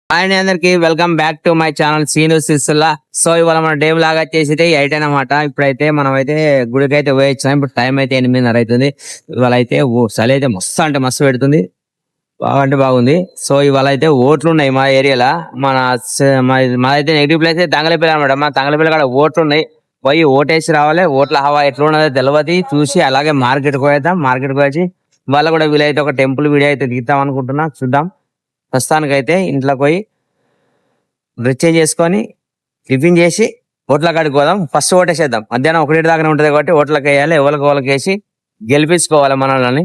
And అందరికి welcome back to my channel Seenu Sissulla. So ఇవాళ మన డే లాగా వచ్చేసి 8 అనమాట. ఇప్పుడైతే మనం అయితే గుడికి అయితే పోయొచ్చాం. ఇప్పుడు టైం అయితే 8:30 అవుతుంది. ఇవాళ అయితే చలి అయితే మస్తు అంటే మస్తు పెడుతుంది, బాగా అంటే బాగుంది. సో ఇవాళ అయితే ఓట్లు ఉన్నాయి మా ఏరియాలో. మాదైతే నెగిటివ్ ప్లేస్ అయితే తంగలపల్లి అనమాట. మా తంగలపల్లి కాడ ఓట్లు ఉన్నాయి. పోయి ఓటేసి రావాలి. ఓట్ల హవా ఎట్లా ఉన్నదో తెలియదు. చూసి అలాగే మార్కెట్ పోయేద్దాం. మార్కెట్ పోయి వాళ్ళ కూడా వీలైతే ఒక టెంపుల్ వీడియో అయితే దిగుతాం అనుకుంటున్నా. చూద్దాం. ప్రస్తుతానికి అయితే ఇంట్లోకి పోయి డ్రెస్ చేంజ్ చేసుకొని టిఫిన్ చేసి ఓట్ల కాడికి పోదాం. ఫస్ట్ ఓటేసేద్దాం. మధ్యాహ్నం 1 దాకానే ఉంటది కాబట్టి ఓట్లకి వేయాలి. ఎవరికి వేసి గెలిపించుకోవాలి మనల్ని.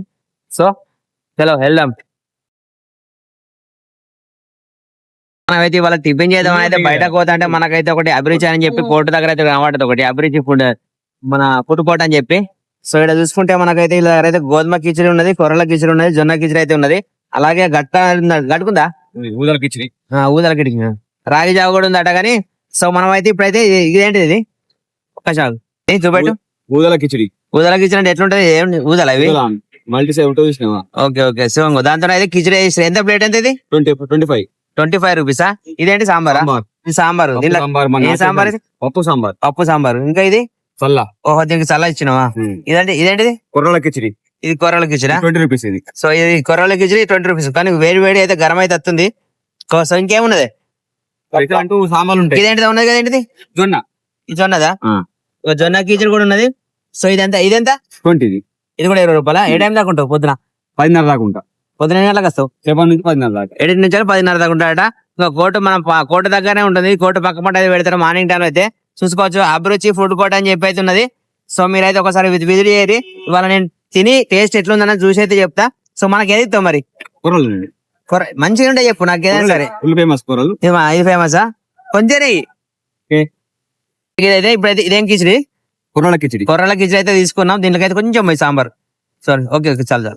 సో చలో వెళ్దాం. మనమైతే ఇవాళ టిఫిన్ చేద్దాం అయితే బయటకు పోతా అంటే మనకైతే ఒకటి అభిరుచి అని చెప్పి కోర్టు దగ్గర అయితే కనబడుతుంది. ఒకటి అభిరుచి ఫుడ్, మన ఫుడ్ కోర్ట్ అని చెప్పి. సో ఇక్కడ చూసుకుంటే మనకైతే ఇలా అయితే గోధుమ కిచిడి ఉన్నది, కొర్రల కిచిడి ఉన్నది, జొన్న కిచిడి అయితే ఉన్నది. అలాగే గట్టుకుందా ఊదల కిచిడి, ఊదల కిచిడి, రాగి జావ కూడా ఉందట. కానీ సో మనం అయితే ఇప్పుడైతే ఇదేంటి ఇది ఒక్క షాగు చూపెట్టు. ఊదల కిచిడి, ఊదల కిచిడి అంటే ఎట్లుంటది? ఏమి ఊదల ఇవి? మల్టీ సైడ్ ఉంటుంది చూసినావా? Okay okay. సో దాంతో అయితే కిచిడి ఎంత ప్లేట్ ఎంత ఇది? 25 రూపీసా? ఇదేంటి సాంబారా? ఇది సాంబార్. ఏ సాంబార్ ఇది? పప్పు సాంబార్. ఇంకా ఇది చల్ల. ఓహో, దీనికి చల్ల ఇచ్చినావా? ఇదేంటిది? కొర్రల కిచిడి. ఇది కొర్రల కిచిడా? 20 రూపీస్ ఇది. సో ఇది కొర్రల కిచిడి 20 రూపీస్. కానీ వేడి వేడి అయితే గరం అయితే వస్తుంది. సో ఇంకేమున్నది? అంటూ సాంబార్లు ఉంటాయి. ఇదేంటిది ఉన్నది కదా? ఏంటిది? జొన్న. ఇది జొన్నదా? జొన్న కిచిడి కూడా ఉన్నది. సో ఇదెంత? 20. ఇది కూడా 20 రూపాయల. ఏ టైం దాకా ఉంటావు? పొద్దున 10:30 దాకా ఉంటా. పొద్దున ఎన్ని గంటలకు వస్తావు? 7 నుంచి 10:30 దాకా. 7 నుంచి 10:30 దాకా ఉంటాడట. ఇంకా కోర్టు మనం కోర్టు దగ్గరనే ఉంటుంది. కోర్టు పక్క పంట అయితే పెడతారు మార్నింగ్ టైం అయితే. చూసుకోవచ్చు. అభిరుచి ఫుడ్ కోర్ట్ అని చెప్పి అయితే ఉన్నది. సో మీరైతే ఒకసారి విజిట్ చేయరి. ఇవాళ నేను తిని టేస్ట్ ఎట్లుందని చూసి అయితే చెప్తా. సో మనకి ఏది ఇస్తావు మరి? కొర్రలు మంచిగా ఉంటే చెప్పు నాకు. ఏదైనా సరే. ఫేమస్ కొర్రలు. ఇది ఫేమసా? కొంచెం ఇదైతే ఇప్పుడైతే ఇదేం కిచిడి? కొర్రల కిచిడి. కొర్రల కిచిడి అయితే తీసుకున్నాం. దీంట్లోకి అయితే కొంచెం పోయి సాంబార్. సరే ఓకే ఓకే, చాలు.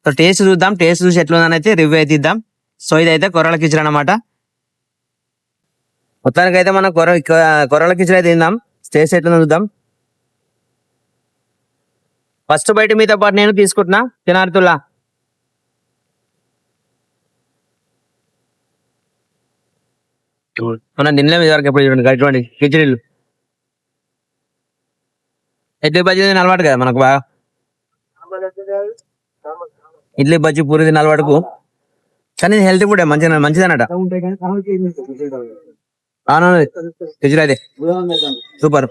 సో టేస్ట్ చూద్దాం. టేస్ట్ చూసి ఎట్లుందని అయితే రివ్యూ అయితే ఇద్దాం. సో ఇదైతే కొర్రల కిచిడి అనమాట. మొత్తానికి అయితే మనం కొర్రల కిచిడి అయితే తిందాం. టేస్ట్ ఎట్లుందో చూద్దాం. ఫస్ట్ బయట మీతో పాటు నేను తీసుకుంటున్నా. తినారుతుల్లా మనం తినలేము ఇదివరకు. ఎప్పుడు చూడండి ఇటువంటి కిచిడీలు. ఇడ్లీ బజ్జీ తిని అలవాటు కదా మనకు బాగా. ఇడ్లీ బజ్జీ పూరి తిని అలవాటుకు. కానీ హెల్తీ ఫుడ్ మంచిదనట. కిచిడీ అయితే సూపర్.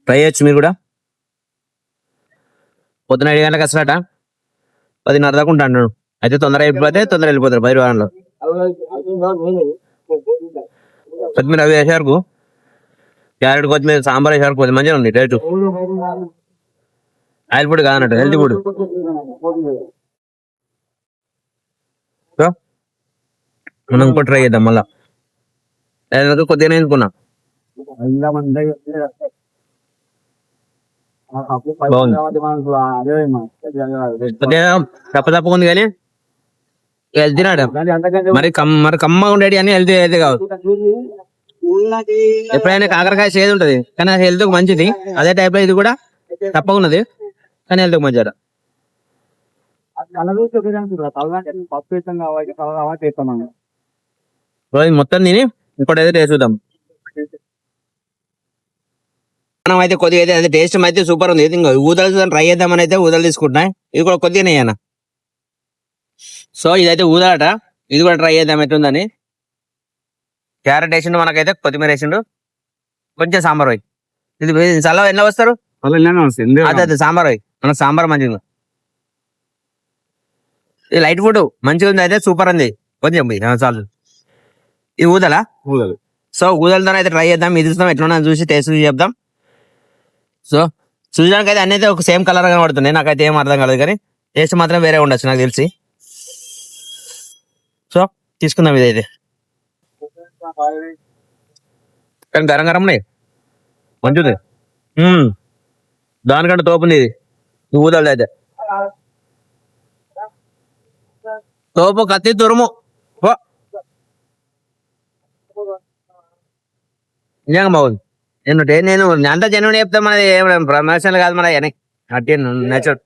ట్రై చేయొచ్చు మీరు కూడా. పొద్దున 7 గంటలకు వస్తాడట. 10:30 దాకా ఉంటాడు. అయితే తొందరగా వెళ్ళిపోతారు 10 వారంలో. కొత్తిమీర అవి వేసారు. క్యారెట్ కొత్తిమీర సాంబార్ వేసారు. కొద్ది మంచిగా ఉంది టేస్ట్. ఆయిల్ ఫుడ్ కాదన్నట్టు, హెల్తీ ఫుడ్. మనం ఇంకో ట్రై చేద్దాం మళ్ళా. కొద్దిగా వేసుకున్నా. తప్ప ఉంది కానీ హెల్తీ నాడు. మరి కమ్మగా ఉండేది అని హెల్తీ అయితే కాదు. ఎప్పుడైనా కాకరకాయ చేదు ఉంటది కానీ అది హెల్త్ మంచిది. అదే టైప్ లో ఇది కూడా తప్పకున్నది కానీ హెల్త్ మంచిదా. మొత్తం తిని ఇంకోటి టేస్ట్ చూద్దాం. మనం అయితే కొద్దిగా అయితే టేస్ట్ అయితే సూపర్ ఉంది. ఇంకా ఊదలు ట్రై చేద్దామని అయితే ఊదలు తీసుకుంటున్నాయి. ఇది కూడా కొద్దిగానే అన్న. సో ఇదైతే ఊదలట. ఇది కూడా ట్రై చేద్దాం ఎట్లుందని. క్యారెట్ వేసిండు, మనకైతే కొత్తిమీర వేసిండు, కొంచెం సాంబార్ పోయి. ఇది చల్ల ఎన్న వస్తారు. అదే సాంబార్ పోయి. మనకు సాంబార్ మంచిగా. ఇది లైట్ ఫుడ్ మంచిగా ఉంది. అయితే సూపర్ ఉంది. కొంచెం చాలు. ఇది ఊదలా? సో ఊదలతో అయితే ట్రై చేద్దాం. ఇది చూద్దాం ఎట్లున్నా చూసి టేస్ట్ చూసి చెప్దాం. సో చూడడానికి అయితే అన్నీ అయితే ఒక సేమ్ కలర్ కనబడుతున్నాయి. నాకైతే ఏం అర్థం కాలేదు కానీ టేస్ట్ మాత్రం వేరే ఉండొచ్చు నాకు తెలిసి. సో తీసుకుందాం ఇదైతే. కానీ గరం గరం ఉన్నాయి, మంచిది. దానికంటే తోపుంది ఇది ఊదలది అయితే. తోపు కత్తి తురుము నిజంగా బాగుంది. నేను అంతా జనువుని చెప్తా. మనది ఏం ప్రమోషన్లు కాదు, మన అట్టి నేచురల్.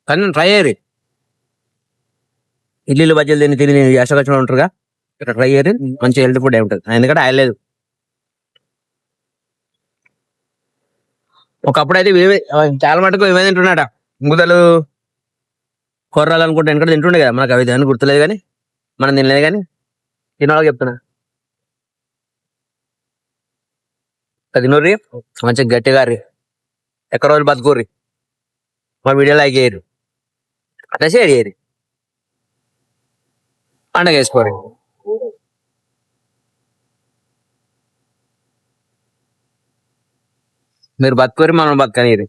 కానీ ట్రై అయ్యి ఇడ్లీలు బజ్జీలు తిని అష్టకష్టం ఉంటారుగా ఇక్కడ ట్రై చేయరు మంచి హెల్త్ ఫుడ్ ఉంటుంది ఎందుకంటే ఆయన లేదు ఒకప్పుడు అయితే చాలా మటుకు ఇవే తింటున్నాడ ముదలు కొర్రాలు అనుకుంటే వెనక తింటుండే కదా మనకు అవి తినని గుర్తులేదు కానీ మనం తినలేదు కానీ తినాలని చెప్తున్నా తినోర్రి మంచిగా గట్టిగా రీ ఎక్క రోజులు బతుకోర్రి మా వీడియో లైక్ చేయరు అట్లా షేర్ చేయరు పండగ వేసుకోరు మీరు బతుకోరి మనం బతకనిరు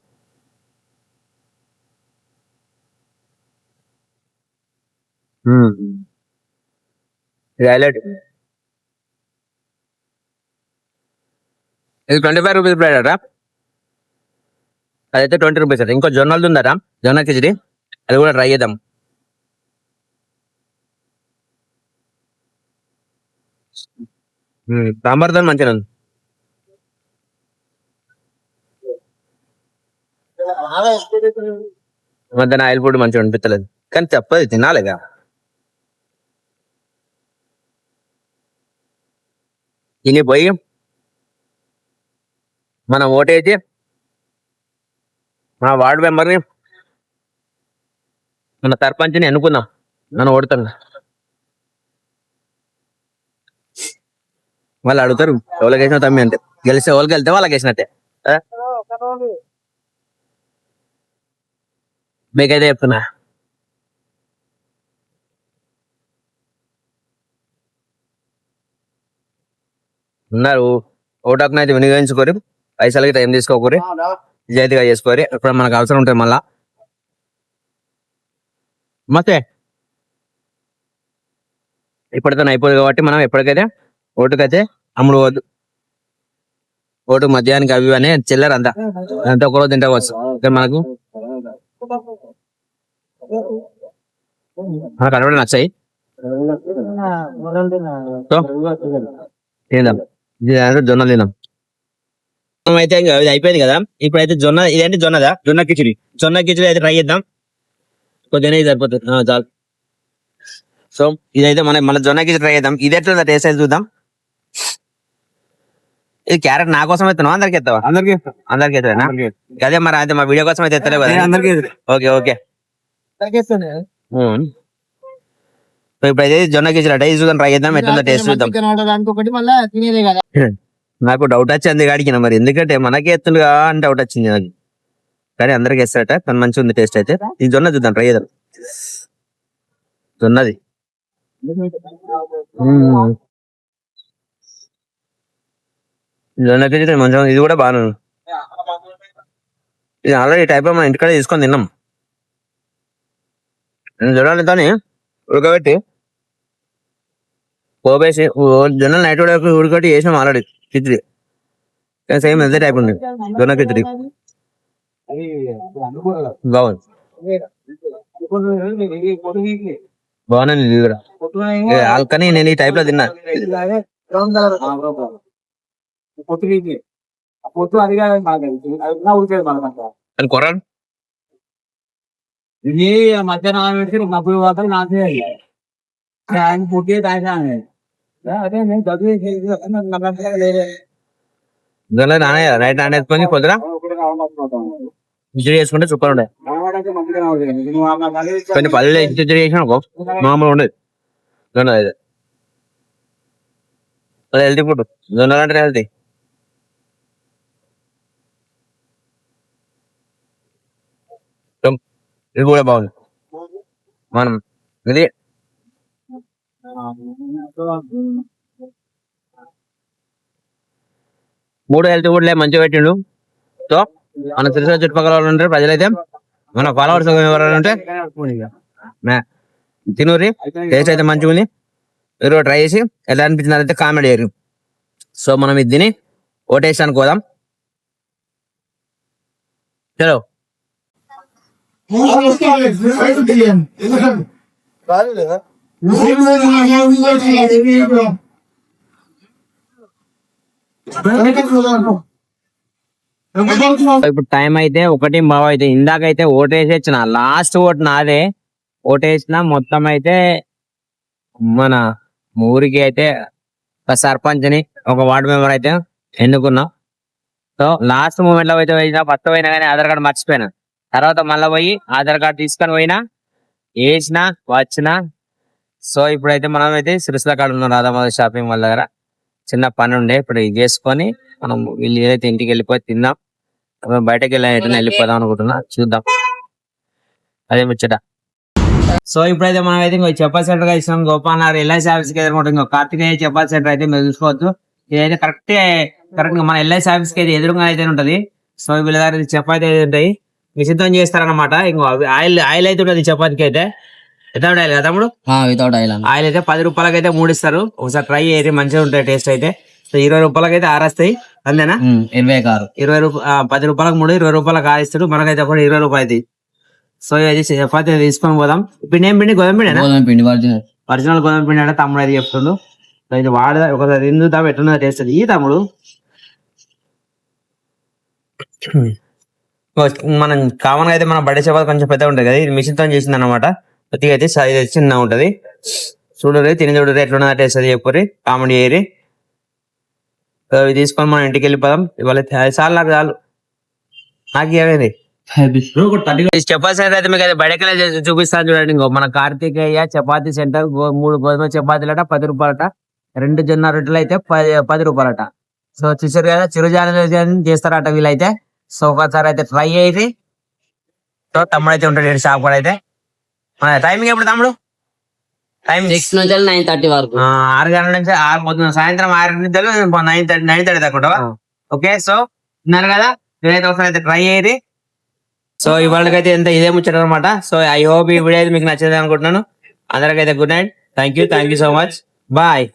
హైలైట్ ఇది 25 రూపీస్ ప్లేట్ అట అదైతే 20 రూపీస్ అట ఇంకో జొన్నలు ఉందట జొన్న కిచిడి అది కూడా ట్రై చేద్దాం సాంబార్ తో మంచిగా ఉంది మధ్యాహ్నం ఆయిల్ ఫుడ్ మంచిగా అనిపించలేదు కానీ తప్పదు తినాలిగా తిని పోయి మనం ఓటేసి మన వార్డు మెంబర్ని మన సర్పంచ్ని ఎన్నుకుందాం మనం ఓడుతాం వాళ్ళు అడుగుతారు ఎవరికి వేసిన తమ్మి అంటే గెలిస్తే ఎవరికి వెళ్తే వాళ్ళకి వేసినట్టే మీకైతే చెప్తున్నా ఉన్నారు ఓటాకుని అయితే వినియోగించుకోరు పైసలకి టైం తీసుకోకూరి నిజాయితీగా చేసుకోరి ఇప్పుడు మనకు అవసరం ఉంటుంది మళ్ళా మతే ఇప్పటితో అయిపోదు కాబట్టి మనం ఎప్పటికైతే ఓటుకైతే అమ్ముడు పోవద్దు ఓటు మధ్యాహ్నానికి అవి అనే చిల్లర అంతా అంతా ఒకరోజు తింటవచ్చు మనకు కనబడి నచ్చాయి తిందాం జొన్న తిందాం అయితే ఇది అయిపోయింది కదా ఇప్పుడైతే జొన్న ఇదేంటి జొన్నదా జొన్న కిచిడి అయితే ట్రై చేద్దాం కొద్దిగా ఇది సరిపోతుంది చాలు సో ఇదైతే మన జొన్న కిచిడి ట్రై చేద్దాం ఇది ఎట్లా టేస్ట్ అయితే చూద్దాం ఇది క్యారెట్ నా కోసం ఎత్తున్నావు అందరికి ఎత్తావా అందరికి ఎత్తానా అదే మరి అయితే మా వీడియో కోసం అయితే ఎత్తలేవు కదా ఓకే ఓకే సో ఇప్పుడైతే జొన్న కిచిడి అంటే ఇది చూద్దాం ట్రై చేద్దాం ఎట్లా టేస్ట్ చూద్దాం నాకు డౌట్ వచ్చింది అడిగిన మరి ఎందుకంటే మనకే ఎత్తుండగా అని డౌట్ వచ్చింది నాకు కానీ అందరికి వేస్తారట కానీ మంచిగా ఉంది టేస్ట్ అయితే ఈ జొన్న చూద్దాం ట్రై చేద్దాం జొన్నది జొన్న కిచిడి మంచిగా ఇది కూడా బాగానే ఉంది ఇది ఆల్రెడీ టైప్ మనం ఇంటికాడ తీసుకొని తిన్నాం జొన్నలతో ఉడకబెట్టి పోపేసి జొన్నలు నైట్ ఉడకబెట్టి వేసినాం ఆల్రెడీ కిచిడి సేమ్ అదే టైప్ ఉంది జొన్న కిచిడి బాగుంది బాగున్నాను ఇది కూడా కానీ నేను ఈ టైప్ లో తిన్నా కొరాడు ఇది మధ్యాహ్నం పెట్టి నప్పుడు పోతారు నాకు ఆయన పుట్టి తాగాను అదే నేను జొన్న నానే నైట్ నానేసుకొని పొద్దున కిచిడి చేసుకుంటే సూపర్ ఉండే కొన్ని పల్లె కిచిడి చేసిన మామూలు ఉండేది జొన్న అయితే హెల్తీ ఫుడ్ జొన్న అంటే హెల్తీ ఇది కూడా బాగుంది మనం ఇది మూడు హెల్త్ ఫుడ్లే మంచిగా పెట్టిండు సో మన తెలిసిన చుట్టుపక్కల వాళ్ళు ఉంటారు ప్రజలైతే మన ఫాలోవర్స్ ఎవరైనా ఉంటే తినూరి టేస్ట్ అయితే మంచిగా ఉంది మీరు ట్రై చేసి ఎలా అనిపించింది కామెంట్ చేయరు సో మనం ఇది తిని ఓటేసి అనుకోదాం చలో ఇప్పుడు టైం అయితే 1:15 అయితే ఇందాకైతే ఓటేసి వచ్చిన లాస్ట్ ఓట్ నాదే ఓటేసిన మొత్తం అయితే మన ఊరికి అయితే ఒక సర్పంచ్ ని ఒక వార్డు మెంబర్ అయితే ఎన్నుకున్నాం. సో లాస్ట్ మూమెంట్ లో అయితే పోయినా ఫస్ట్ పోయినా కానీ ఆధార్ కార్డు మర్చిపోయినా. తర్వాత మళ్ళీ పోయి ఆధార్ కార్డు తీసుకొని పోయినా, వేసిన వచ్చిన. సో ఇప్పుడైతే మనం అయితే సిరిసిల్ల కాడ ఉన్నాం రాధామాధవ్ షాపింగ్ మాల్ దగ్గర. చిన్న పని ఉండే ఇప్పుడు ఇది చేసుకొని మనం వీళ్ళు ఏదైతే ఇంటికి వెళ్ళిపోయి తిందాం. అప్పుడు బయటకు వెళ్ళిపోదాం అనుకుంటున్నా, చూద్దాం అదే ముచ్చట. సో ఇప్పుడైతే మనం అయితే ఇంకో చెప్పల్ సెంటర్ గా ఇస్తాం. గోపాల్ నగర్ ఎల్ఐసి ఆఫీస్ కి ఎదుర్కొంటాం. ఇంకో కార్తికేయ చెప్పల్ సెంటర్ అయితే మీరు చూసుకోవచ్చు. ఇదైతే కరెక్ట్ గా మన ఎల్ఐసి ఆఫీస్ కి అయితే ఎదురుగా అయితే ఉంటది. సో వీళ్ళ దగ్గర చపాతి అయితే ఉంటాయి, సిద్ధం చేస్తారనమాట. ఇంకో ఆయిల్ అయితే ఉంటుంది చపాతీకి అయితే. వితౌట్ ఆయిల్ కదా తమ్ముడు? వితౌట్ ఆయిల్ ఆయిల్ అయితే 10 రూపాయలకి అయితే 3 ఇస్తారు. ఒకసారి ట్రై అయితే మంచిగా ఉంటాయి టేస్ట్ అయితే. సో 20 రూపాయలకి అయితే 6 వస్తాయి, అంతేనా? 20 రూపాయలు 10 రూపాయలకు 3, 20 రూపాయలకు 6 ఇస్తాడు. మనకైతే ఒకటి 20 రూపాయలు. సో ఇది చపాతీ తీసుకొని పోదాం. పిండి ఏం పిండి? గోధుమ పిండి. ఒరిజినల్ గోధుమ పిండి అంటే తమ్ముడు అయితే చెప్తుండు. సో ఇది వాడదా ఒకసారి తిందుతాం ఎట్లున్నదో టేస్ట్. ఈ తమ్ముడు మనం కామన్ గా అయితే మన బడే చపాతి కొంచెం పెద్దగా ఉంటుంది కదా, ఇది మిషన్ తో చేసింది అనమాట. కొద్దిగా అయితే సైజ్ చిన్న ఉంటది. చూడరు తిని చూడరు ఎట్లున్నదో టేస్ట్ అది చెప్పుర్రి, కామెడీ ఏరి. సో ఇవి తీసుకొని మనం ఇంటికి వెళ్ళిపోదాం. ఇవాళ చాలు, నాకు చాలు. నాకు ఏమైంది చపాతీ సెంటర్ అయితే మీకు అయితే బయటకెళ్ళి చూపిస్తాను చూడండి. ఇంకో మన కార్తికేయ చపాతీ సెంటర్ 3 గోధుమ చపాతీలట 10 రూపాయలట, 2 జొన్న రొట్టెలు అయితే 10 రూపాయలట. సో చూసారు కదా, చిరుజాను చేస్తారట వీళ్ళైతే. సో ఒకసారి అయితే ట్రై అయ్యి. సో తమ్ముడు అయితే ఉంటాడు షాప్ కూడా అయితే. టైమింగ్ ఎప్పుడు తమ్ముడు? టైం 6 నుంచి 9:30 వరకు. 6 గంటల నుంచి 6 పొద్దున సాయంత్రం 6 నుంచి 9:30 దాకా ఉంటావా? ఓకే. సో ఉన్నారు కదా, మీరైతే ఒకసారి అయితే ట్రై అయ్యి. సో ఇవాళకైతే ఇదే ముచ్చట అనమాట. సో ఐ హోప్ ఈ వీడియో అయితే మీకు నచ్చింది అనుకుంటున్నాను. అందరికైతే good night. Thank you so much. Bye.